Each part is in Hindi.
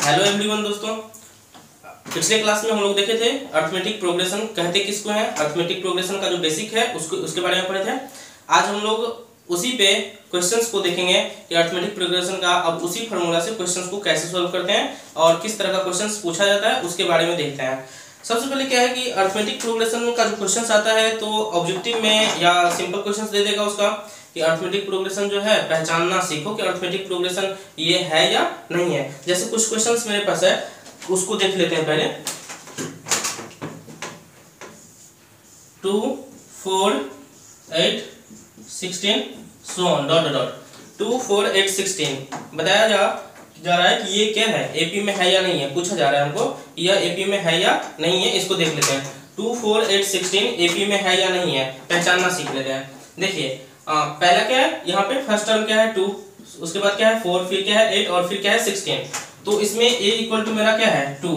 हेलो एवरीवन दोस्तों, पिछले क्लास में हम लोग देखे थे अर्थमेटिक प्रोग्रेशन कहते किसको है। अर्थमेटिक प्रोग्रेशन का जो बेसिक है उसके बारे में पढ़े थे। आज हम लोग उसी पे क्वेश्चंस को देखेंगे कि अर्थमेटिक प्रोग्रेशन का अब उसी फार्मूला से क्वेश्चंस को कैसे सॉल्व करते हैं और किस तरह का क्वेश्चंस पूछा जाता है उसके बारे में देखते हैं। सबसे पहले क्या है कि अर्थमेटिक प्रोग्रेशन का जो क्वेश्चंस आता है तो ऑब्जेक्टिव में या सिंपल क्वेश्चंस दे देगा उसका कि अर्थमेटिक प्रोग्रेशन जो है पहचानना सीखो कि अर्थमेटिक प्रोग्रेशन ये है या नहीं है। जैसे कुछ क्वेश्चंस मेरे पास है उसको देख लेते हैं पहले। 2 4 8 16 सो ऑन डॉट डॉट 2 4 8 16 बताया जा रहा है कि ये क्या है, एपी में है या नहीं है। पूछा जा रहा है हमको यह एपी में है या नहीं है। इसको देख लेते हैं 2 4 8 16 एपी में है या नहीं है, पहचानना सीख लेते हैं। देखिए पहला क्या है, यहाँ पे फर्स्ट टर्म क्या है 2, उसके बाद क्या है 4, फिर क्या है 8 और फिर क्या है 16। तो इसमें a इक्वल टू मेरा क्या है 2,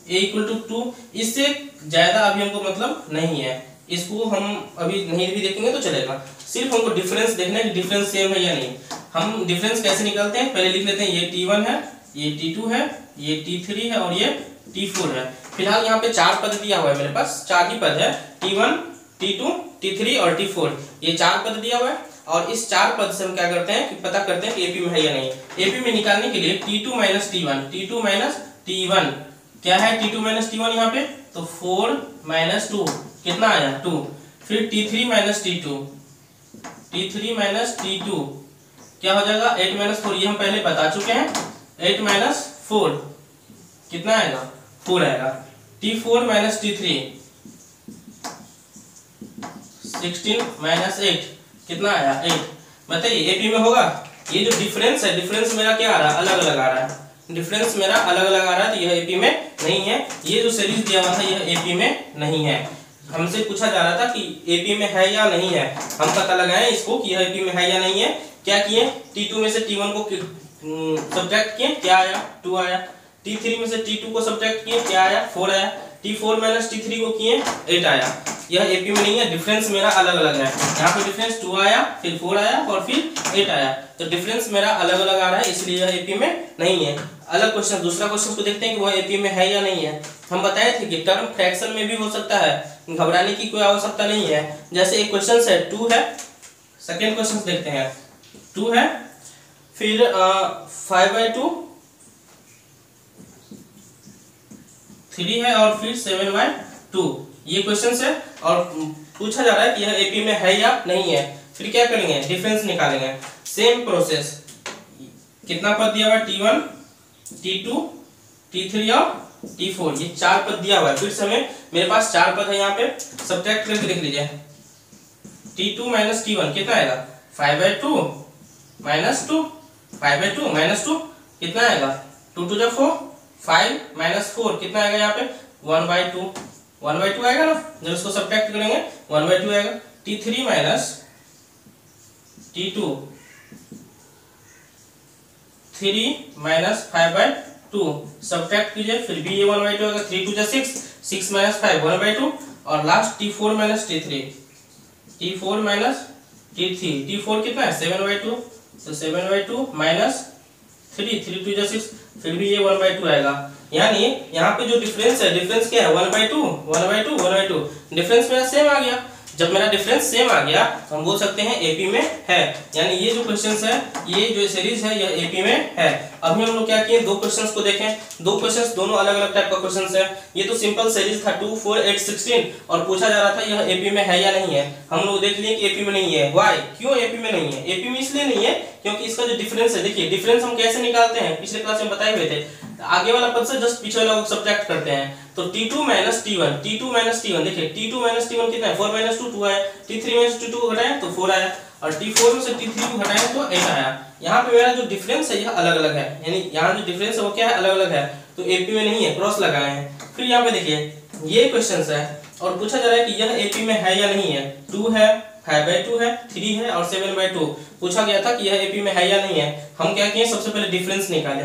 a इक्वल टू 2। इससे ज्यादा अभी हमको मतलब नहीं है, इसको हम अभी नहीं भी देखेंगे तो चलेगा। सिर्फ हमको डिफरेंस देखना है कि डिफरेंस सेम है या नहीं। हम डिफरेंस कैसे निकालते हैं, पहले लिख लेते हैं ये t1 है, ये t2 है, ये t3 है और ये t4 है। फिलहाल यहाँ पे 4 पद दिया हुआ है, मेरे पास 4 ही पद है, t1 t2 t3 और t4, ये 4 पद दिया हुआ है। और इस 4 पद से हम क्या करते हैं कि पता करते हैं कि एपी में है या नहीं। एपी में निकालने के लिए t2 माइनस t1 क्या है, t2 माइनस t1 यहाँ पे तो 4 माइनस 2 कितना आया 2। फिर t3 माइनस t2 क्या हो जाएगा 8 माइनस 4, ये हम पहले बता चुके हैं। 8 माइनस 4 कितना आएगा 4 आएगा। t4 माइनस t3 16 माइनस 8 कितना आया 8। बताइए एपी में होगा। ये जो डिफरेंस है, डिफरेंस मेरा क्या आ रहा है, अलग अलग आ रहा है। डिफरेंस मेरा अलग अलग आ रहा है तो यह एपी में नहीं है। ये जो सीरीज दिया हुआ था यह एपी में नहीं है। हमसे पूछा जा रहा था कि एपी में है या नहीं है, हम पता लगाएं इसको कि यह एपी में है या नहीं है। क्या किए, t2 में से t1 को सब्ट्रैक्ट किए, क्या आया 2 आया। t3 में से t2 को सब्ट्रैक्ट किए, क्या आया 4 आया। t4 माइनस t3 को किए 8 आया। यह एपी में नहीं है, डिफरेंस मेरा अलग अलग है। यहाँ पे डिफरेंस 2 आया, फिर 4 आया और फिर 8 आया, तो डिफरेंस मेरा अलग अलग आ रहा है, इसलिए यह एपी में नहीं है। अलग क्वेश्चन, दूसरा क्वेश्चन को देखते हैं कि वह एपी में है या नहीं है। हम बताए थे कि टर्म फ्रैक्शन में भी हो सकता है, घबराने की कोई आवश्यकता नहीं है। जैसे एक क्वेश्चन है 2 है, सेकेंड क्वेश्चन देखते हैं 2 है, फिर 5/2 3 है और फिर 7/2 ये क्वेश्चन है। और पूछा जा रहा है कि यह एपी में है या नहीं है। फिर क्या करेंगे, डिफरेंस निकालेंगे। सेम प्रोसेस, कितना पद दिया हुआ है t1 t2 t3 और t4, ये 4 पद दिया हुआ है। फिर से हमें मेरे पास 4 पद है, यहाँ पे सब्ट्रैक्ट करके देख लीजिए। t2 माइनस t1 कितना आएगा 5/2 माइनस 2, 5/2 माइनस 2 कितना आएगा 2 2 4, 5 माइनस 4 कितना आएगा यहाँ पे 1/2 आएगा ना। जब इसको सब्ट्रैक्ट करेंगे 1/2 आएगा। t3 minus t2 3 minus 5/2 subtract कीजिए, फिर भी ये 1/2 आएगा। 3 2 6, 6 माइनस 5 1/2 और last t4 minus t4 minus t4 कितना है 7/2, तो 7/2 माइनस 3 2 6, फिर भी ये 1/2 आएगा। यानी यहाँ पे जो डिफरेंस है, डिफरेंस क्या है 1/2 डिफरेंस मेरा सेम आ गया। जब मेरा डिफरेंस सेम आ गया तो हम बोल सकते हैं एपी में है। यानी ये जो क्वेश्चंस है, ये जो सीरीज है यह एपी में है। अभी हम लोग क्या किए, दो क्वेश्चंस को देखें। दो क्वेश्चंस दोनों अलग अलग टाइप का क्वेश्चंस है। ये तो सिंपल सीरीज था 2 4 8 16 और पूछा जा रहा था यह एपी में है या नहीं है। हम लोग देख लिए कि एपी में नहीं है। व्हाई, क्यों एपी में नहीं है? एपी में इसलिए नहीं है क्योंकि इसका जो डिफरेंस है, देखिए डिफरेंस हम कैसे निकालते हैं, पिछले क्लास में बताए हुए थे। आगे वाला पद से जस्ट पीछे वाला को सब्ट्रैक्ट करते हैं। तो t2 माइनस t1 देखिए t2 माइनस t1 कितना है 4 माइनस 2 2 आया। t3 माइनस t2 को घटाएं तो 4 आया और t4 में से t3 को घटाएं तो 8 आया। यहाँ पे मेरा जो डिफरेंस है यह अलग अलग है, यानी यहाँ जो डिफरेंस है वो क्या है अलग अलग है, तो एपी में नहीं है, क्रॉस लगाए हैं। फिर यहाँ पे देखिए ये क्वेश्चन है और पूछा जा रहा है कि यह एपी में है या नहीं है। 2 है, 5/2 है, 3 है और 7/2 पूछा गया था कि यह एपी में है या नहीं है। हम क्या किए, सबसे पहले डिफरेंस निकाले,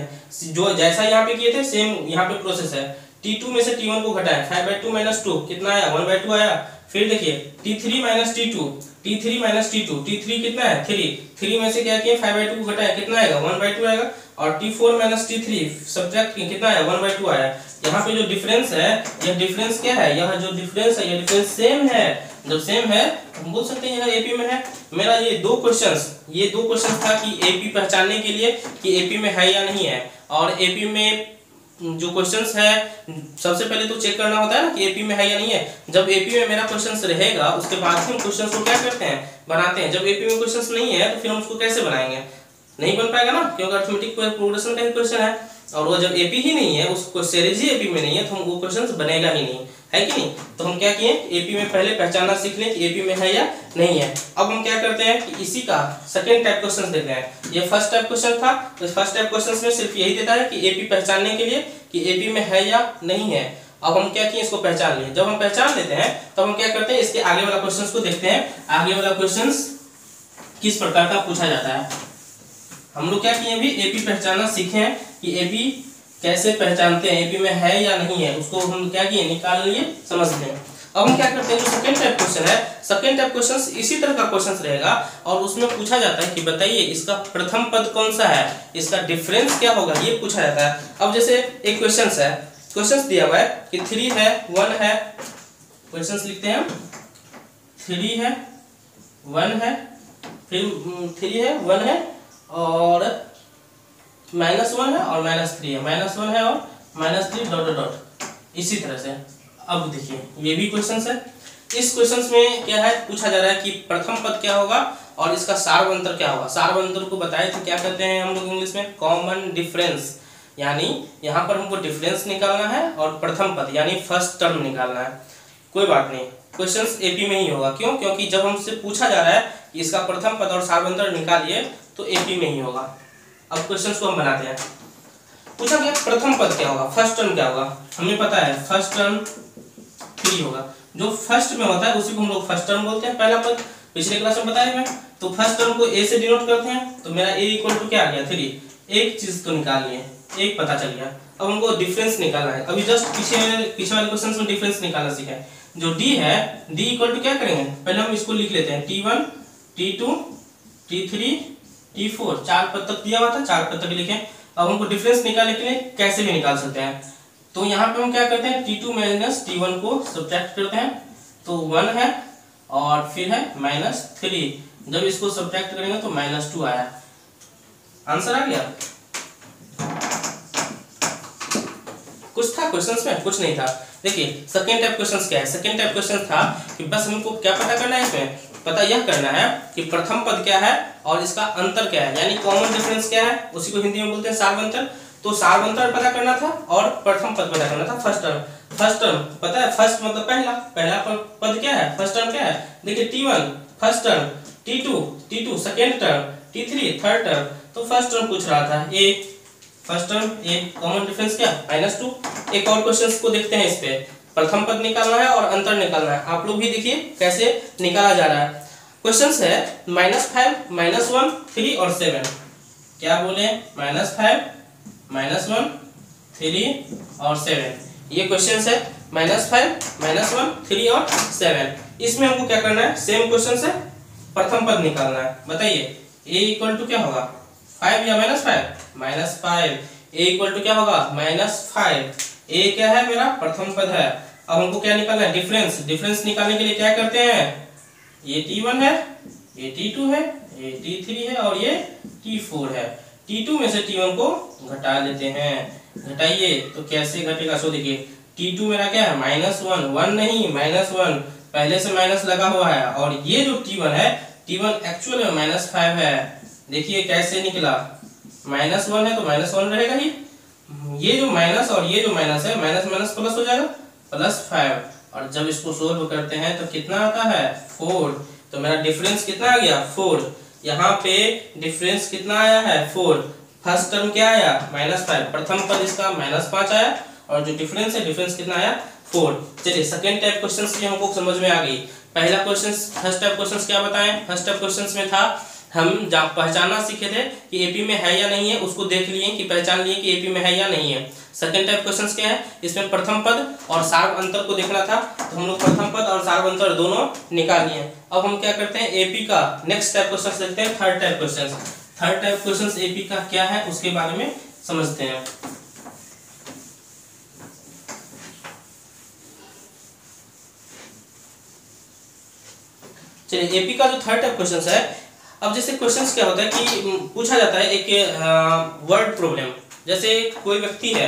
जो जैसा यहाँ पे किए थे सेम यहाँ पे प्रोसेस है। T2 में से T1 को घटाएं, 5/2 माइनस 2 कितना आया, 1/2 आया। फिर देखिए T3 minus T2, T3 minus T2, T3 कितना है 3 में से क्या किए 5/2 को घटाएं, कितना आएगा 1/2 आएगा। और T4 माइनस T3 सब्ट्रैक्ट किए, कितना आया 1/2 आया। यहाँ पे जो डिफरेंस है, यह डिफरेंस क्या है, यह जो डिफरेंस है, यह डिफरेंस सेम है। जब सेम है हम बोल सकते हैं यह एपी में है। मेरा ये दो क्वेश्चन था कि एपी पहचानने के लिए कि एपी में है या नहीं है। और एपी में जो क्वेश्चंस है सबसे पहले तो चेक करना होता है ना कि एपी में है या नहीं है। जब एपी में मेरा क्वेश्चंस रहेगा उसके बाद हम क्वेश्चंस को क्या करते हैं, बनाते हैं। जब एपी में क्वेश्चंस नहीं है तो फिर हम उसको कैसे बनाएंगे, नहीं बन पाएगा ना, क्योंकि अरिथमेटिक प्रोग्रेशन का ही क्वेश्चन है। और वो जब एपी ही नहीं है, उसको सीरीज ही एपी में नहीं है, तो हम वो क्वेश्चंस बनेगा ही नहीं, है कि नहीं। तो हम क्या किए, एपी में पहले पहचानना सीख लें कि एपी में है या नहीं है। अब हम क्या करते हैं कि इसी का सेकंड टाइप क्वेश्चन देखते हैं। ये फर्स्ट टाइप क्वेश्चन था, तो फर्स्ट टाइप क्वेश्चन में सिर्फ यही देता है कि एपी पहचानने के लिए कि एपी में है या नहीं है। अब हम क्या किए, इसको पहचान लिए। जब हम पहचान लेते हैं तो हम क्या करते हैं, इसके आगे वाला क्वेश्चन को देखते हैं। आगे वाला क्वेश्चन किस प्रकार का पूछा जाता है। हम लोग क्या किए, अभी एपी पहचानना सीखे हैं कि एपी कैसे पहचानते हैं, एपी में है या नहीं है, उसको हम क्या किए, निकाल लिए, समझते हैं। अब हम क्या करते हैं, जो सेकंड टाइप क्वेश्चन है, सेकंड टाइप क्वेश्चन इसी तरह का क्वेश्चन रहेगा और उसमें पूछा जाता है कि बताइए इसका प्रथम पद कौन सा है, इसका डिफरेंस क्या होगा, ये पूछा जाता है। अब जैसे एक क्वेश्चन है, क्वेश्चन दिया हुआ है कि 3 है 1 है, क्वेश्चन लिखते हैं 3 है 1 है, फिर 3 है 1 है और -1 है और -3 है, -1 है और -3 डॉट डॉट डॉट, इसी तरह से। अब देखिए ये भी क्वेश्चंस है। इस क्वेश्चंस में क्या है, पूछा जा रहा है कि प्रथम पद क्या होगा और इसका सार्वंतर क्या होगा। सार्वंतर को बताए थे क्या कहते हैं हम लोग इंग्लिश में, कॉमन डिफरेंस। यानी यहाँ पर हमको डिफरेंस निकालना है और प्रथम पद यानी फर्स्ट टर्म निकालना है। कोई बात नहीं, क्वेश्चंस एपी में ही होगा। क्यों, क्योंकि जब हमसे पूछा जा रहा है कि इसका प्रथम पद और सार्वंतर निकालिए तो एपी में ही होगा। अब क्वेश्चंस को हम बनाते हैं। पूछा गया प्रथम पद क्या होगा, फर्स्ट टर्म क्या होगा। हमें पता है फर्स्ट टर्म 3 होगा। जो फर्स्ट में होता है उसी को हम लोग फर्स्ट टर्म बोलते हैं, पहला पद। पिछले क्लास में बताया मैं। तो फर्स्ट टर्म को ए से डिनोट करते हैं, तो मेरा ए इक्वल टू क्या आ गया 3। एक चीज तो निकाल लिए, एक पता चल गया। अब हमको डिफरेंस निकालना है। अभी जस्ट पीछे वाले क्वेश्चन में डिफरेंस निकालना सीखा है। जो डी है, डी इक्वल टू क्या करेंगे, पहले हम इसको लिख लेते हैं T1 T2 T3 T4, 4 पद तक दिया हुआ था, 4 पद तक लिखे। अब हमको डिफरेंस निकालने के लिए कैसे भी निकाल सकते हैं। तो यहाँ पे हम क्या करते हैं, T2 माइनस T1 को सब्ट्रैक्ट करते हैं, तो 1 है और फिर है -3। जब इसको सब्ट्रैक्ट करेंगे तो -2 आया। आंसर आ गया। कुछ था क्वेश्चंस में, कुछ नहीं था। देखिए सेकंड टाइप क्वेश्चंस क्या है। सेकंड टाइप क्वेश्चन था कि बस हमको क्या पता करना है, इसमें पता यह करना है कि प्रथम पद क्या है और इसका अंतर क्या है, यानी कॉमन डिफरेंस क्या है, उसी को हिंदी में बोलते हैं सार्वंतर। तो सार्वंतर पता करना था और प्रथम पद पता करना था, फर्स्ट टर्म। फर्स्ट टर्म पता है, फर्स्ट मतलब पहला पद क्या है, फर्स्ट टर्म क्या है। देखिए T1 first term, T2 second term, T3 third term. तो फर्स्ट टर्म पूछ रहा था ए, फर्स्ट टर्म ए, कॉमन डिफरेंस क्या -2। एक और क्वेश्चन को देखते हैं। इस पे प्रथम पद निकालना है और अंतर निकालना है। आप लोग भी देखिए कैसे निकाला जा रहा है। क्वेश्चन है -5 -1 3 और 7। क्या बोले, -5 -1 3 और 7। ये क्वेश्चन है -5 -1 3 और 7। इसमें हमको क्या करना है, सेम क्वेश्चन से प्रथम पद निकालना है। बताइए a इक्वल टू क्या होगा, 5 या -5 -5। a इक्वल टू क्या होगा, -5। a क्या है, मेरा प्रथम पद है। अब हमको क्या निकालना है, डिफरेंस। डिफरेंस निकालने के लिए क्या करते हैं, ये T1 है, ये T2 है, ये T3 है और ये T4 है। T2 में से T1 को घटा लेते हैं। घटाइए तो कैसे घटेगा, सो देखिए T2 मेरा क्या है -1, 1 नहीं -1, पहले से माइनस लगा हुआ है। और ये जो T1 है, T1 एक्चुअल में -5 है। देखिए कैसे निकला, -1 है तो -1 रहेगा ही। ये जो माइनस और ये जो माइनस है, माइनस माइनस प्लस हो जाएगा, +5। और जब इसको सोल्व करते हैं तो कितना आता है 4। तो मेरा डिफरेंस कितना आ गया 4। यहाँ पे डिफरेंस कितना आया है 4। फर्स्ट टर्म क्या आया -5, प्रथम पद इसका -5 आया और जो डिफरेंस है, डिफरेंस कितना आया 4। चलिए सेकंड टाइप क्वेश्चंस की हमको समझ में आ गई। पहला क्वेश्चन, फर्स्ट टाइप क्वेश्चंस क्या बताएं। फर्स्ट टाइप क्वेश्चंस में था हम पहचानना सीखे थे कि एपी में है या नहीं है, उसको देख लिए कि पहचान लिए कि एपी में है या नहीं है। सेकंड टाइप क्वेश्चंस क्या है, इसमें प्रथम पद और सार्व अंतर को देखना था, तो हम लोग प्रथम पद और सार्व अंतर दोनों निकाल लिए। अब हम क्या करते हैं, एपी का नेक्स्ट टाइप क्वेश्चंस देखते हैं, third type questions. Third type questions AP का क्या है उसके बारे में समझते हैं। चलिए एपी का जो थर्ड टाइप क्वेश्चंस है, अब जैसे क्वेश्चंस क्या होता है कि पूछा जाता है एक वर्ड प्रॉब्लम, जैसे कोई व्यक्ति है,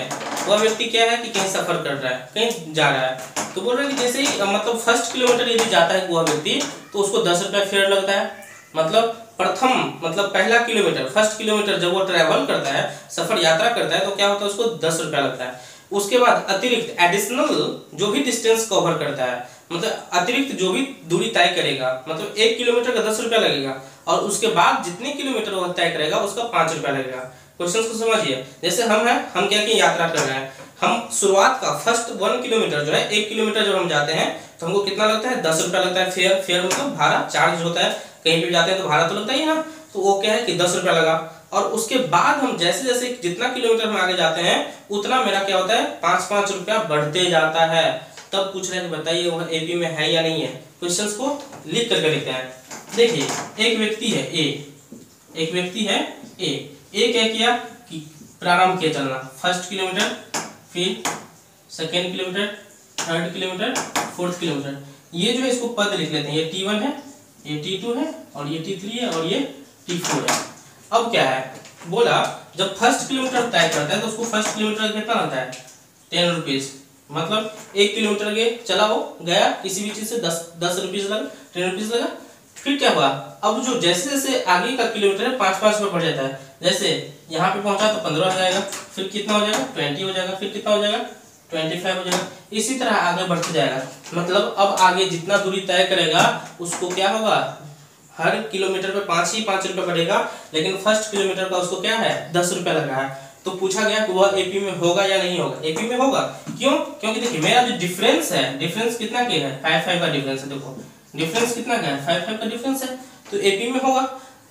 वह व्यक्ति क्या है कि कहीं सफर कर रहा है, कहीं जा रहा है, तो बोल रहे हैं कि जैसे ही मतलब फर्स्ट किलोमीटर यदि जाता है वह व्यक्ति, तो उसको 10 रुपया फेयर लगता है। मतलब प्रथम मतलब पहला किलोमीटर, फर्स्ट किलोमीटर जब वो ट्रैवल करता है, सफर यात्रा करता है, तो क्या होता है उसको 10 रुपया लगता है। उसके बाद अतिरिक्त एडिशनल जो भी डिस्टेंस कवर करता है, मतलब अतिरिक्त जो भी दूरी तय करेगा, मतलब 1 किलोमीटर का 10 रुपया लगेगा, और उसके बाद जितने किलोमीटर वह तय करेगा उसका 5 रुपया लगेगा। क्वेश्चन को समझिए, जैसे हम हैं, हम क्या की यात्रा कर रहे हैं, हम शुरुआत का फर्स्ट 1 किलोमीटर जो है, 1 किलोमीटर जब हम जाते हैं तो हमको कितना लगता है, 10 रुपया लगता है। फेयर, फेयर मतलब भाड़ा, चार्ज होता है, कहीं भी जाते हैं तो भाड़ा तो लगता ही है ना, तो वो क्या है कि 10 रुपया लगा। और उसके बाद हम जैसे जैसे जितना किलोमीटर हम आगे जाते हैं उतना मेरा क्या होता है, 5-5 रुपया बढ़ते जाता है। तब पूछ रहे हैं कि बताइए वह एपी में है या नहीं है। क्वेश्चंस को लिख करके लिखते हैं। देखिए एक व्यक्ति है ए, एक व्यक्ति है ए क्या किया कि प्रारंभ किया चलना, फर्स्ट किलोमीटर, फिर second kilometre, third kilometre, fourth kilometre. ये जो है इसको पद लिख लेते हैं, ये T1 है, ये T2 है, और ये T3 है, और ये T4 है। अब क्या है, बोला जब फर्स्ट किलोमीटर तय करता है तो उसको फर्स्ट किलोमीटर कितना होता है, 10 रुपीज। मतलब 1 किलोमीटर के चला वो गया, किसी भी चीज से 10 रुपीज लगा, 10 रुपीज लगा। फिर क्या हुआ, अब जो जैसे जैसे आगे का किलोमीटर है 5-5 रुपये बढ़ जाता है। जैसे यहाँ पे पहुंचा तो 15 हो जाएगा, फिर कितना हो जाएगा 20 हो जाएगा, फिर कितना हो जाएगा 25 हो जाएगा। इसी तरह आगे बढ़ते जाएगा। मतलब अब आगे जितना दूरी तय करेगा उसको क्या होगा, हर किलोमीटर पे 5 रुपये बढ़ेगा, लेकिन फर्स्ट किलोमीटर का उसको क्या है 10 रुपया लगा है। तो पूछा गया कि वह एपी में होगा या नहीं होगा। एपी में होगा, क्यों, क्योंकि देखिए मेरा जो डिफरेंस है, डिफरेंस कितना के है, 5 का डिफरेंस है। देखो डिफरेंस कितना का है, 5 का डिफरेंस है, तो एपी में होगा।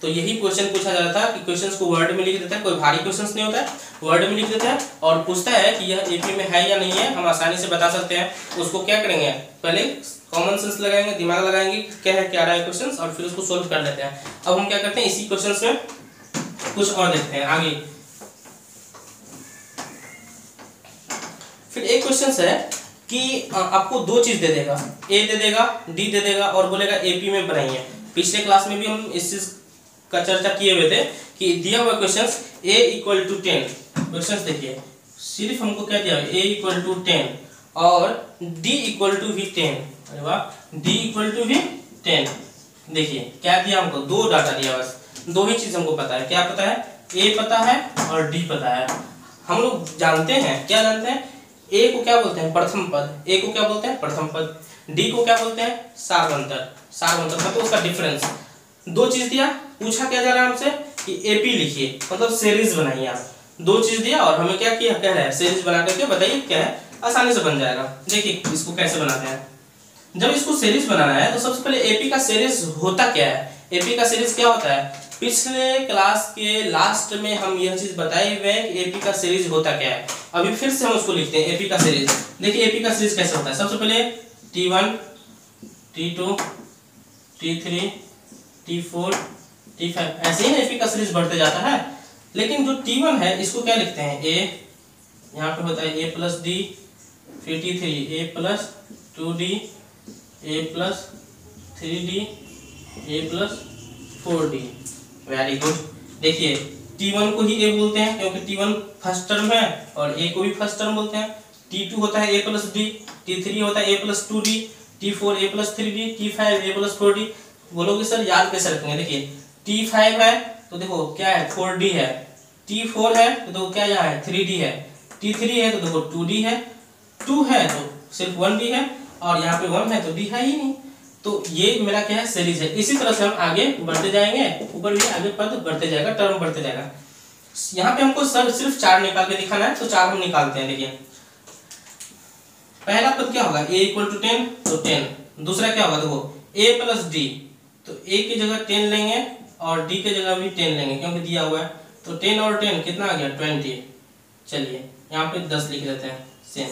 तो यही क्वेश्चन पूछा जाता था कि क्वेश्चंस को वर्ड में लिख देता है, कोई भारी क्वेश्चंस नहीं होता है, वर्ड में लिख देता है और पूछता है कि यह एपी में है या नहीं है। हम आसानी से बता सकते हैं। उसको क्या करेंगे, पहले कॉमन सेंस लगाएंगे, दिमाग लगाएंगे, क्या है क्या रहा है क्वेश्चंस, और फिर उसको सोल्व कर लेते हैं। अब हम क्या करते हैं, इसी क्वेश्चंस में कुछ और देखते हैं आगे। फिर एक क्वेश्चन है कि आपको 2 चीज दे देगा, ए दे देगा, डी दे देगा, और बोलेगा एपी में बनाइए। पिछले क्लास में भी हम इस चीज का चर्चा किए हुए थे कि दिया हुआ क्वेश्चंस a = 10, क्वेश्चंस देखिए सिर्फ हमको क्या दिया, a = 10 और d = भी 10। अरे वाह, d = भी 10। देखिए क्या दिया हमको, 2 डाटा दिया, बस 2 ही चीज हमको पता है। क्या पता है, a पता है और d पता है। हम लोग जानते हैं, क्या जानते हैं, a को क्या बोलते हैं प्रथम पद, a को क्या बोलते हैं प्रथम पद, d को क्या बोलते हैं सार्वंतर, सार्वंतर मतलब उसका डिफरेंस। 2 चीज दिया, पूछा क्या जा रहा है हमसे कि एपी लिखिए, मतलब सीरीज बनाइए आप। 2 चीज दिया और हमें क्या किया, कह रहा है सीरीज बना करके बताइए क्या है, आसानी से बन जाएगा। देखिए इसको कैसे बनाते हैं। जब इसको सीरीज बनाना है तो सबसे पहले एपी का सीरीज होता क्या है, एपी का सीरीज क्या होता है। पिछले क्लास के लास्ट में हम यह चीज बताए हुए हैं कि एपी का सीरीज होता क्या है। अभी फिर से हम उसको लिखते हैं एपी का सीरीज। देखिए एपी का सीरीज कैसे होता है, सबसे पहले T1, T2, T3, T4, T5, ऐसे ही एपी का सीरीज बढ़ते जाता है। लेकिन जो T1 है इसको क्या लिखते हैं, a, यहाँ पे होता है a + d, फिर T3 a + 2d, a + 3d, a + 4d। Very good. देखिए T1 को ही a बोलते हैं क्योंकि T1 फर्स्ट टर्म है, और a को भी फर्स्ट टर्म बोलते हैं। T2 होता है a + d, T3 होता है a + 2d, T4 a + 3d, T5 a + 4d। बोलोगे सर याद कैसे रखेंगे, देखिए T5 है तो देखो क्या है 4d है, T4 है तो देखो क्या यहाँ है 3d है, T3 है तो देखो 2d है, 2 है तो सिर्फ 1d है, और यहाँ पे 1 है तो d है ही नहीं। तो ये मेरा क्या है सीरीज है। इसी तरह से हम आगे बढ़ते जाएंगे, ऊपर भी आगे पद बढ़ते जाएगा, टर्म बढ़ते जाएगा। यहाँ पे हमको सर सिर्फ 4 निकाल के दिखाना है, तो 4 हम निकालते हैं। देखिए पहला पद क्या होगा, a = 10 तो 10। दूसरा क्या होगा, देखो a + d, तो a की जगह 10 लेंगे और d की जगह भी 10 लेंगे क्योंकि दिया हुआ है। तो 10 और 10 कितना आ गया 20। चलिए यहाँ पे 10 लिख देते हैं same.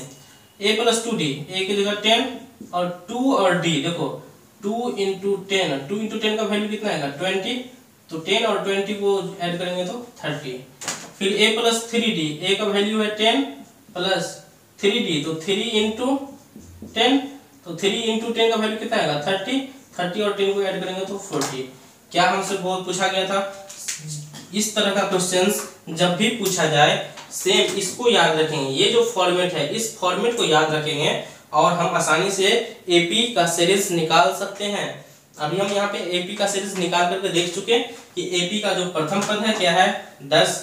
a plus 2d, a की जगह 10 और 2 और d, देखो 2 इंटू 10, 2 इंटू 10 का वैल्यू कितना आएगा 20, तो 10 और 20 को ऐड करेंगे तो 30। फिर a प्लस 3d, a का वैल्यू है 10 प्लस 3d, तो 3 इंटू 10, तो 3 इंटू 10 का वैल्यू कितना आएगा 30, 30 और 10 को ऐड करेंगे तो 40। क्या हमसे बहुत पूछा गया था, इस तरह का क्वेश्चंस जब भी पूछा जाए सेम इसको याद रखेंगे, ये जो फॉर्मेट है इस फॉर्मेट को याद रखेंगे और हम आसानी से एपी का सीरीज निकाल सकते हैं। अभी हम यहाँ पे एपी का सीरीज निकाल करके देख चुके कि एपी का जो प्रथम पद है क्या है 10,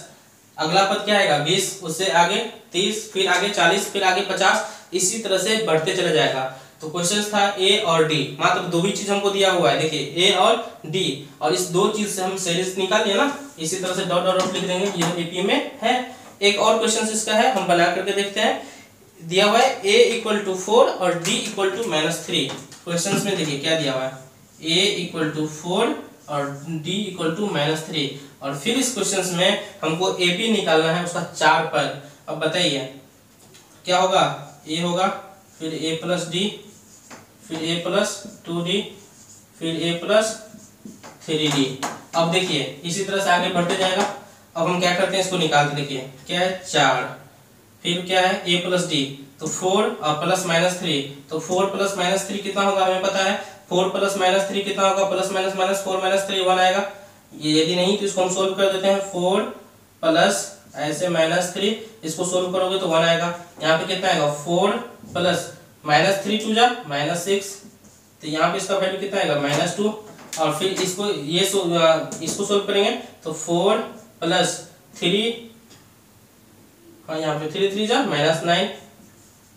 अगला पद क्या आएगा 20, उससे आगे 30, फिर आगे 40, फिर आगे 50, इसी तरह से बढ़ते चला जाएगा। तो क्वेश्चन था ए और डी, मात्र दो ही चीज हमको दिया हुआ है, देखिए ए और डी, और इस दो चीज से हम सीरीज निकाल लिया ना, इसी तरह से डॉट डॉट लिख देंगे, ये एपी में है। एक और क्वेश्चन इसका है, हम बना करके देखते हैं। दिया हुआ है a इक्वल टू 4 और d इक्वल टू -3। क्वेश्चन में देखिए क्या दिया हुआ है, a इक्वल टू 4 और d इक्वल टू -3, और फिर इस क्वेश्चन में हमको AP निकालना है, उसका 4 पद। अब बताइए क्या होगा, a होगा, फिर a प्लस d, फिर a प्लस 2d, फिर a प्लस 3d। अब देखिए इसी तरह से आगे बढ़ते जाएगा। अब हम क्या करते हैं, इसको निकालते, देखिए क्या है 4, फिर क्या है a प्लस डी, तो 4 और प्लस -3, तो 4 प्लस -3 कितना होगा हमें पता है, 4 प्लस -3 कितना होगा, प्लस माइनस माइनस 4 -3 1 आएगा। ये यदि नहीं तो इसको हम सोल्व कर देते हैं, 4 प्लस ऐसे -3, इसको सोल्व करोगे तो 1 आएगा। यहाँ पे कितना आएगा 4 प्लस -3 2 जा -6, तो यहाँ पे इसका वैल्यू कितना आएगा -2, और फिर इसको इसको सोल्व करेंगे तो 4 प्लस 3, हाँ यहाँ पे 3 3 जा -9,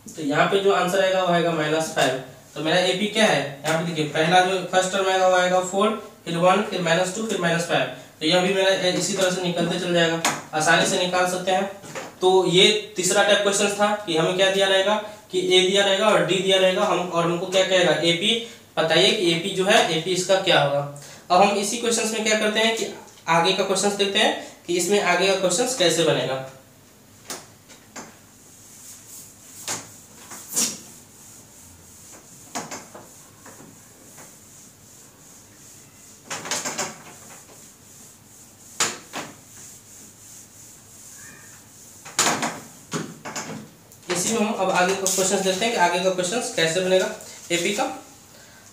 तो यहाँ पे जो आंसर आएगा वो आएगा -5। तो मेरा एपी क्या है, यहाँ पे देखिए पहला जो फर्स्ट टर्म आएगा वो आएगा 4, फिर 1, फिर -2, फिर -5, तो यह भी मेरा इसी तरह से निकलते चल जाएगा, आसानी से निकाल सकते हैं। तो ये तीसरा टाइप क्वेश्चन था कि हमें क्या दिया रहेगा कि ए दिया रहेगा और डी दिया रहेगा, हमको क्या कहेगा एपी, बताइए कि एपी जो है एपी इसका क्या होगा। अब हम इसी क्वेश्चन में क्या करते हैं कि आगे का क्वेश्चन देखते हैं कि इसमें आगे का क्वेश्चन कैसे बनेगा। इसी में हम अब आगे का क्वेश्चन देखते हैं कि आगे का क्वेश्चन कैसे बनेगा एपी का।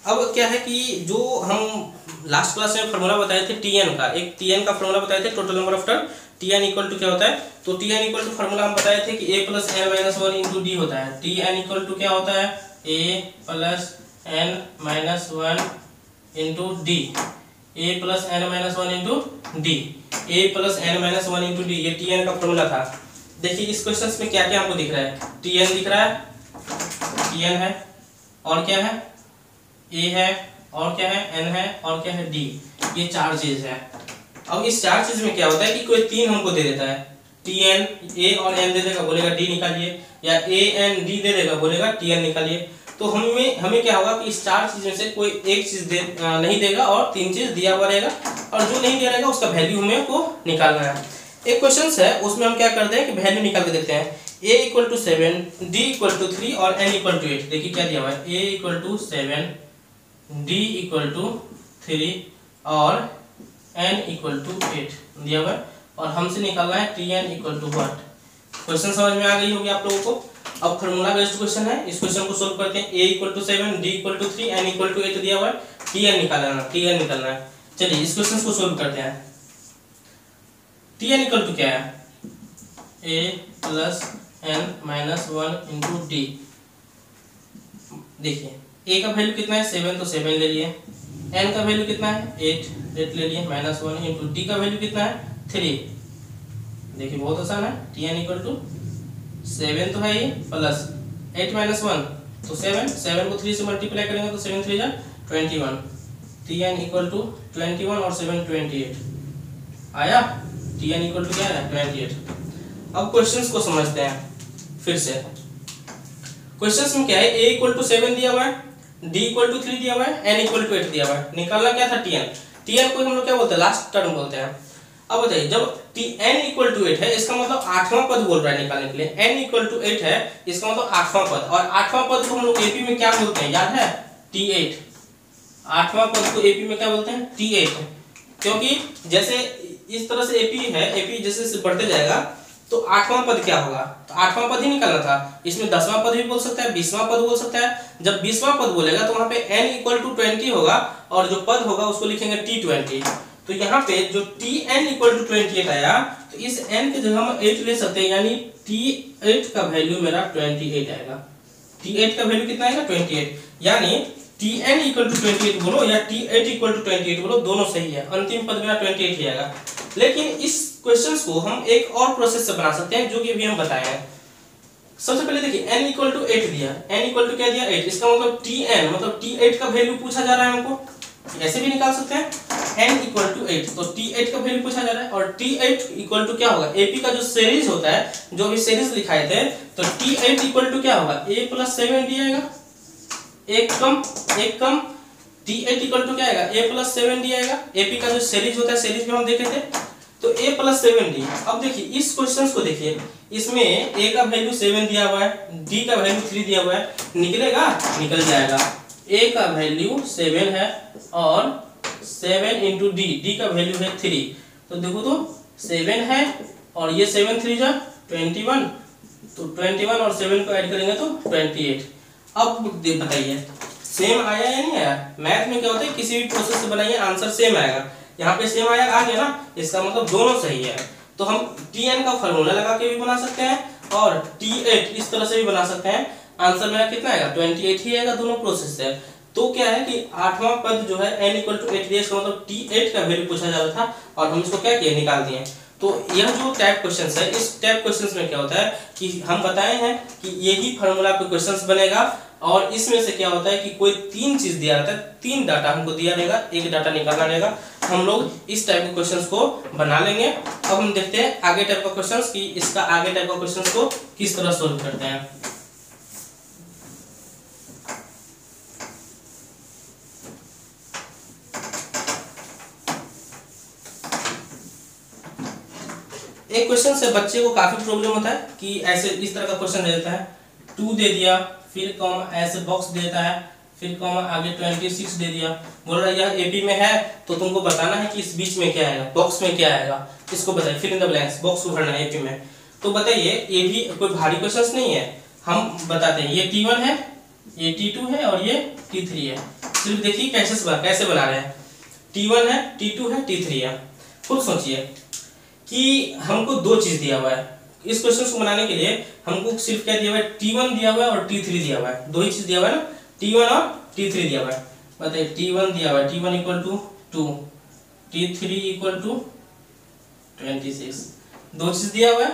अब क्या है कि जो हम लास्ट क्लास में फार्मूला बताए थे टीएन का, एक टीएन का फार्मूला बताए थे, total number of term, T N equal to क्या होता है, तो टीएन इक्वल टू फार्मूला हम बताए थे कि a plus n minus 1 into D होता है। टीएन इक्वल टू क्या होता है, a plus n minus 1 into D, a plus n minus 1 into D, a plus n minus 1 into D, ये टीएन का फार्मूला था। देखिए इस क्वेश्चन में क्या क्या हमको दिख रहा है, टीएन दिख रहा है, टीएन है, और क्या है a है, और क्या है n है, और क्या है d, ये 4 चीज है। अब इस 4 चीज में क्या होता है कि कोई 3 हमको दे देता है, tn a और n दे देगा, बोलेगा d निकालिए, या a n d दे देगा, बोलेगा tn निकालिए। तो हमें क्या होगा कि इस 4 चीज में से कोई एक चीज नहीं देगा और 3 चीज दिया हुआ रहेगा, और जो नहीं दिया रहेगा उसका वैल्यू हमें को निकालना है। एक क्वेश्चन है उसमें हम क्या करते हैं कि वैल्यू निकाल के देखते हैं, a equal to 7, d equal to 3 और n इक्वल टू 8। देखिए क्या दिया हुआ है, a equal to 7, d equal to 3 और n इक्वल टू 8 दिया हुआ है, और हमसे निकालना है tn equal to what. Question समझ में आ गई होगी आप लोगों को। अब फार्मूला बेस्ड क्वेश्चन है, इस क्वेश्चन को सोल्व करते हैं। a equal to 7, d equal to 3, n equal to 8 दिया हुआ है, tn निकालना है। चलिए इस क्वेश्चन को सोल्व करते हैं। tn इक्वल टू क्या है, a plus n minus 1 into D. देखिए a का वैल्यू कितना है 7, तो 7 ले लिए, n का वैल्यू कितना है 8 ले लिए, माइनस 1 इंटू डी का वैल्यू कितना है 3। देखिए बहुत आसान है, tn इक्वल टू 7 तो है ये, प्लस 8 माइनस 1 तो 7 को 3 से मल्टीप्लाई करेंगे तो 7 3 जा 21, tn इक्वल टू 21 और 7 28 आया, tn इक्वल टू क्या है 28। अब क्वेश्चंस को समझते हैं फिर से। क्वेश्चंस में क्या है, a इक्वल टू 7 दिया हुआ है, d इक्वल टू 3 दिया हुआ है, n इक्वल टू 8 दिया हुआ है। निकालना क्या था tn, tn को हम लोग क्या बोलते हैं लास्ट टर्म बोलते हैं। अब बताइए जब n इक्वल टू 8 है, इसका मतलब 8वां पद बोल रहा है निकालने के लिए। n इक्वल टू 8 है, इसका मतलब 8वां पद, और 8वां पद को हम लोग एपी में क्या बोलते हैं याद है? T8। 8वां पद को एपी में क्या बोलते हैं? T8। क्योंकि जैसे इस तरह से एपी है, एपी जैसे बढ़ते जाएगा तो 8वां पद क्या होगा? तो 8वां पद ही निकालना था। इसमें 10वां पद भी बोल सकता है, 20वां पद बोल सकता है। जब 20वां पद बोलेगा तो वहां पे n इक्वल टू 20 होगा, और जो पद होगा उसको लिखेंगे T20। तो यहाँ पे जो Tn इक्वल टू 28 आया, तो इस n के जगह हम 8 ले सकते हैं, यानी T8 का वैल्यू मेरा 28 आएगा। T8 का वैल्यू कितना आएगा? 28। यानी Tn इक्वल टू 28 बोलो या T8 इक्वल टू 28 बोलो, दोनों सही है। अंतिम पद मेरा 28 ही आएगा। लेकिन इस क्वेश्चंस को हम एक और प्रोसेस से बना सकते हैं, जो कि अभी हम बताए हैं। सबसे पहले देखिए n इक्वल टू 8 दिया, n इक्वल टू क्या दिया? 8। इसका मतलब Tn मतलब T8 का वैल्यू पूछा जा रहा है हमको, ऐसे भी निकाल सकते हैं। n इक्वल टू 8, तो T8 का वैल्यू पूछा जा रहा है, और T8 इक्वल टू क्या होगा? AP का जो सीरीज होता है, जो भी सीरीज लिखाए थे, तो T8 इक्वल टू क्या होगा? a प्लस 7 डी आएगा, एक कम T8 इक्वल टू क्या आएगा? a प्लस 7 डी आएगा। AP का जो सीरीज होता है, सीरीज में हम देखे थे, तो a प्लस 7 डी। अब देखिए इस क्वेश्चन को देखिए, इसमें a का वैल्यू 7 दिया हुआ है, d का वैल्यू 3 दिया हुआ है, निकलेगा? निकल जाएगा। a का वैल्यू 7 है और 7 इंटू d का वैल्यू है 3, तो देखो तो 7 है और ये 7 3 जा 21, तो 21 और 7 को ऐड करेंगे तो 28। अब बताइए सेम आया या नहीं आया? मैथ में क्या होता है, किसी भी प्रोसेस से बनाइए आंसर सेम आएगा। यहाँ पे सेम आया, आ गया ना, इसका मतलब दोनों सही है। तो हम Tn का फॉर्मूला लगा के भी बना सकते हैं और T8 इस तरह से भी बना सकते हैं। आंसर मेरा कितना आएगा? 28 ही आएगा दोनों प्रोसेस से। तो क्या है कि 8वां पद जो है n इक्वल टू 8 दिया, इसका मतलब T8 का वैल्यू पूछा जा रहा था, और हम इसको क्या किए? निकाल दिए। तो यह जो टाइप क्वेश्चन है, इस टाइप क्वेश्चन में क्या होता है कि हम बताए हैं कि यही फार्मूला पे क्वेश्चन बनेगा, और इसमें से क्या होता है कि कोई 3 चीज दिया रहता है, 3 डाटा हमको दिया रहेगा, एक डाटा निकालना रहेगा। हम लोग इस टाइप के क्वेश्चंस को बना लेंगे। अब हम देखते हैं आगे टाइप का क्वेश्चंस कि इसका आगे टाइप का क्वेश्चंस को किस तरह सोल्व करते हैं। एक क्वेश्चन से बच्चे को काफी प्रॉब्लम होता है कि ऐसे इस तरह का क्वेश्चन दे देता है, 2 दे दिया, फिर कॉमा ऐसे बॉक्स देता है, फिर कॉमा आगे 26 दे दिया, बोल रहा है यह एपी में है, तो तुमको बताना है कि इस बीच में क्या आएगा, बॉक्स में क्या आएगा, इसको बताइए। फिर इन द ब्लैंक्स, बॉक्स को भरना है एपी में। तो बताइए ये भी कोई भारी क्वेश्चन नहीं है, हम बताते हैं। ये T1 है, ये T2 है और ये T3 है। सिर्फ देखिए कैसे बना रहे हैं। T1 है, T2 है, T3 है। खुद सोचिए कि हमको 2 चीज दिया हुआ है। इस क्वेश्चन को बनाने के लिए हमको सिर्फ क्या दिया हुआ है? T1 दिया हुआ है और T3 दिया हुआ है, 2 ही चीज दिया हुआ है ना, T1 और T3 दिया हुआ है। बताइए T1 दिया हुआ है, T1 equal to 2, T3 equal to 26, 2 चीज दिया हुआ है।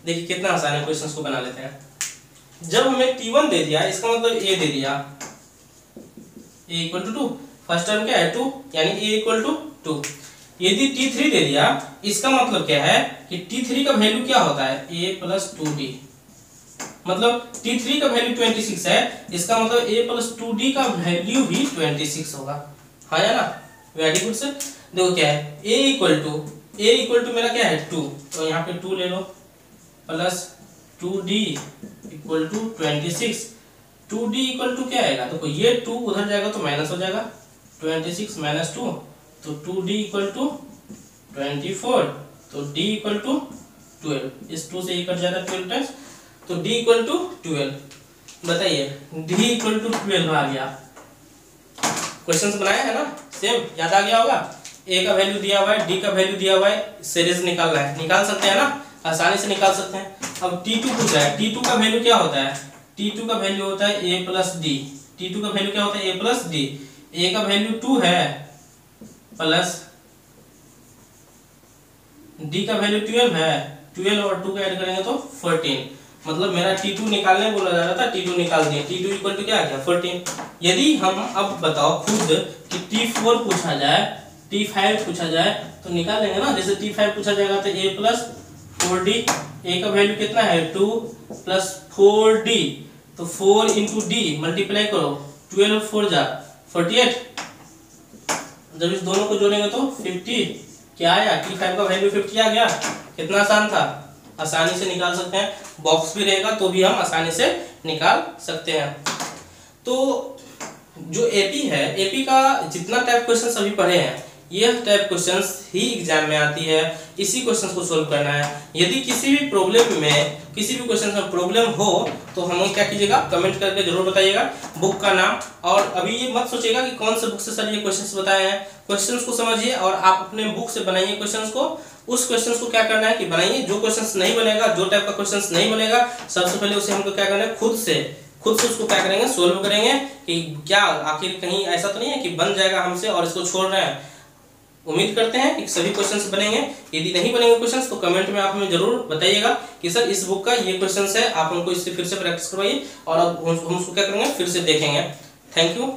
देखिए कितना आसान है, क्वेश्चन को बना लेते हैं। जब हमें T1 दे दिया, इसका मतलब A दे दिया, A equal to 2, first term क्या है 2, यानी A इक्वल टू 2। यदि T3 दे दिया, इसका मतलब क्या है कि T3 का वैल्यू क्या होता है? A प्लस 2D, मतलब T3 का वैल्यू 26 है, इसका मतलब A प्लस 2D का वैल्यू भी 26 होगा। हाँ या ना? Very good sir. देखो क्या है, A इक्वल टू मेरा क्या है 2, तो यहाँ पे 2 ले लो, plus 2D equal to 26। 2D equal to क्या आएगा? देखो ये 2 उधर जाएगा तो माइनस हो जाएगा, 26 माइनस 2, तो 2D इक्वल टू 24, तो D इक्वल टू 12। इस 2 से ये कट जाएगा 12 टाइम्स, तो D इक्वल टू 12। बताइए D इक्वल टू 12 आ गया। क्वेश्चन बनाया है ना, सेम याद आ गया होगा। A का वैल्यू दिया हुआ है, D का वैल्यू दिया हुआ है, सीरीज निकालना है, निकाल सकते हैं ना, आसानी से निकाल सकते हैं। अब T2 पूछा है, T2 का वैल्यू क्या होता है? T2 का वैल्यू होता है A प्लस D। T2 का वैल्यू क्या होता है? A plus D। A का वैल्यू 2 है, प्लस D का वैल्यू 12 है, 12 और 2 का ऐड करेंगे तो 14। मतलब मेरा T2 निकालने बोला जा रहा था, T2 निकाल दिया। T2 इक्वल टू क्या आ गया? 14। यदि हम अब बताओ खुद कि T4 पूछा जाए, T5 पूछा जाए, तो निकाल लेंगे ना। जैसे T5 पूछा जाएगा तो A प्लस 4D, A का वैल्यू कितना है 2 प्लस 4D, तो 4 इंटू D मल्टीप्लाई करो, 12 4 जा 48, जब इस दोनों को जोड़ेंगे तो 50 क्या आया, T5 का वैल्यू 50 आ गया। कितना आसान था, आसानी से निकाल सकते हैं। बॉक्स भी रहेगा तो भी हम आसानी से निकाल सकते हैं। तो जो एपी है, एपी का जितना टाइप क्वेश्चन अभी पढ़े हैं, यह टाइप क्वेश्चंस ही एग्जाम में आती है। इसी क्वेश्चंस को सोल्व करना है। यदि किसी भी प्रॉब्लम में, किसी भी क्वेश्चन में प्रॉब्लम हो तो हमें क्या कीजिएगा, कमेंट करके जरूर बताइएगा, बुक का नाम। और अभी ये मत सोचिएगा कि कौन से बुक से सर ये क्वेश्चंस बताए हैं। क्वेश्चंस को समझिए और आप अपने बुक से बनाइए क्वेश्चंस को। उस क्वेश्चंस को क्या करना है कि बनाइए, जो क्वेश्चंस नहीं बनेगा, जो टाइप का क्वेश्चंस नहीं बनेगा, सबसे पहले उसे हमको क्या करना है, खुद से उसको क्या करेंगे, सोल्व करेंगे कि क्या आखिर कहीं ऐसा तो नहीं है कि बन जाएगा हमसे और इसको छोड़ रहे हैं। उम्मीद करते हैं कि सभी क्वेश्चंस बनेंगे। यदि नहीं बनेंगे क्वेश्चंस तो कमेंट में आप हमें जरूर बताइएगा कि सर इस बुक का ये क्वेश्चंस है, आप हमको इससे फिर से प्रैक्टिस करवाइए और अब हम उसको क्या करेंगे, फिर से देखेंगे। Thank you.